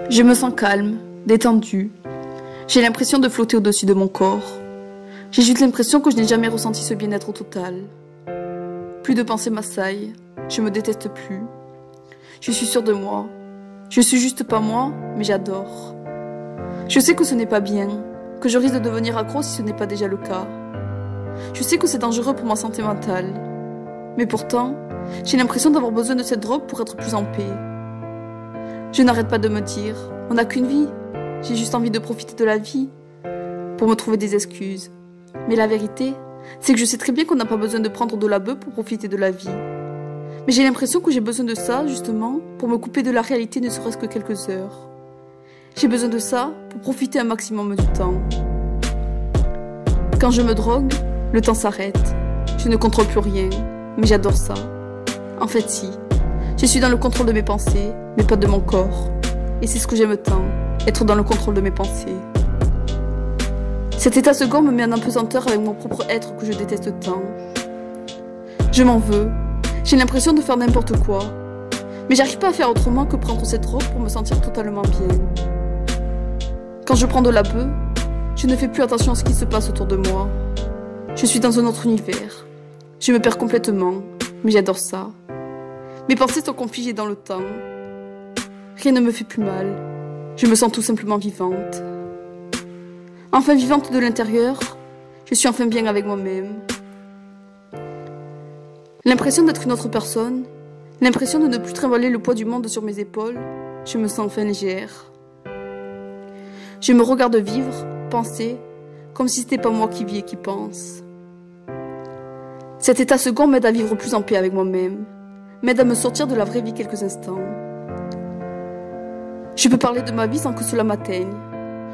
Je me sens calme, détendue. J'ai l'impression de flotter au-dessus de mon corps. J'ai juste l'impression que je n'ai jamais ressenti ce bien-être total. Plus de pensées m'assaillent, je me déteste plus. Je suis sûre de moi. Je suis juste pas moi, mais j'adore. Je sais que ce n'est pas bien, que je risque de devenir accro si ce n'est pas déjà le cas. Je sais que c'est dangereux pour ma santé mentale. Mais pourtant, j'ai l'impression d'avoir besoin de cette drogue pour être plus en paix. Je n'arrête pas de me dire, on n'a qu'une vie. J'ai juste envie de profiter de la vie, pour me trouver des excuses. Mais la vérité, c'est que je sais très bien qu'on n'a pas besoin de prendre de la beuh pour profiter de la vie. Mais j'ai l'impression que j'ai besoin de ça, justement, pour me couper de la réalité ne serait-ce que quelques heures. J'ai besoin de ça pour profiter un maximum du temps. Quand je me drogue, le temps s'arrête. Je ne contrôle plus rien, mais j'adore ça. En fait, si. Je suis dans le contrôle de mes pensées, mais pas de mon corps. Et c'est ce que j'aime tant, être dans le contrôle de mes pensées. Cet état second me met en apesanteur avec mon propre être que je déteste tant. Je m'en veux. J'ai l'impression de faire n'importe quoi. Mais j'arrive pas à faire autrement que prendre cette drogue pour me sentir totalement bien. Quand je prends de la beuh, je ne fais plus attention à ce qui se passe autour de moi. Je suis dans un autre univers. Je me perds complètement, mais j'adore ça. Mes pensées sont configées dans le temps. Rien ne me fait plus mal. Je me sens tout simplement vivante. Enfin vivante de l'intérieur, je suis enfin bien avec moi-même. L'impression d'être une autre personne, l'impression de ne plus trimballer le poids du monde sur mes épaules, je me sens enfin légère. Je me regarde vivre, penser, comme si c'était pas moi qui vis et qui pense. Cet état second m'aide à vivre plus en paix avec moi-même, m'aide à me sortir de la vraie vie quelques instants. Je peux parler de ma vie sans que cela m'atteigne.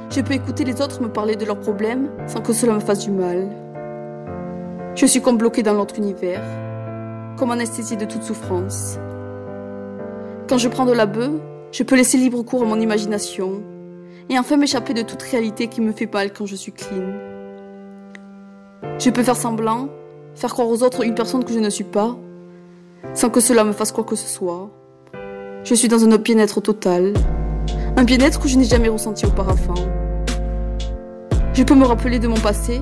Je peux écouter les autres me parler de leurs problèmes sans que cela me fasse du mal. Je suis comme bloquée dans l'autre univers, comme anesthésiée de toute souffrance. Quand je prends de la beuh, je peux laisser libre cours à mon imagination et enfin m'échapper de toute réalité qui me fait mal quand je suis clean. Je peux faire semblant, faire croire aux autres une personne que je ne suis pas, sans que cela me fasse quoi que ce soit. Je suis dans un bien-être total, un bien-être que je n'ai jamais ressenti auparavant. Je peux me rappeler de mon passé,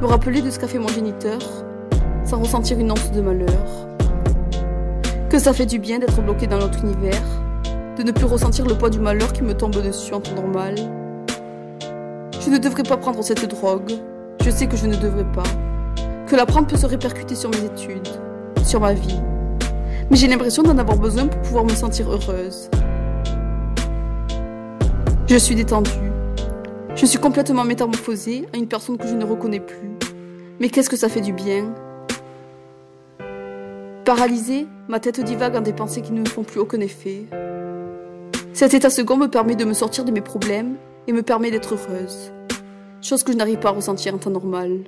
me rappeler de ce qu'a fait mon géniteur, sans ressentir une once de malheur. Que ça fait du bien d'être bloqué dans notre univers, de ne plus ressentir le poids du malheur qui me tombe dessus en temps normal. Je ne devrais pas prendre cette drogue, je sais que je ne devrais pas, que la prendre peut se répercuter sur mes études, sur ma vie. Mais j'ai l'impression d'en avoir besoin pour pouvoir me sentir heureuse. Je suis détendue. Je suis complètement métamorphosée à une personne que je ne reconnais plus. Mais qu'est-ce que ça fait du bien? Paralysée, ma tête divague en des pensées qui ne me font plus aucun effet. Cet état second me permet de me sortir de mes problèmes et me permet d'être heureuse. Chose que je n'arrive pas à ressentir en temps normal.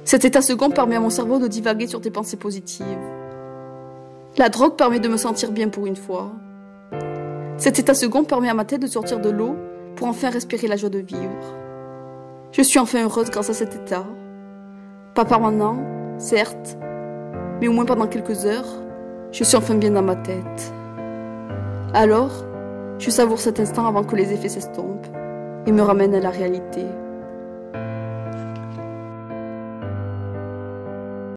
Cet état second permet à mon cerveau de divaguer sur des pensées positives. La drogue permet de me sentir bien pour une fois. Cet état second permet à ma tête de sortir de l'eau pour enfin respirer la joie de vivre. Je suis enfin heureuse grâce à cet état. Pas permanent, certes, mais au moins pendant quelques heures, je suis enfin bien dans ma tête. Alors, je savoure cet instant avant que les effets s'estompent et me ramènent à la réalité.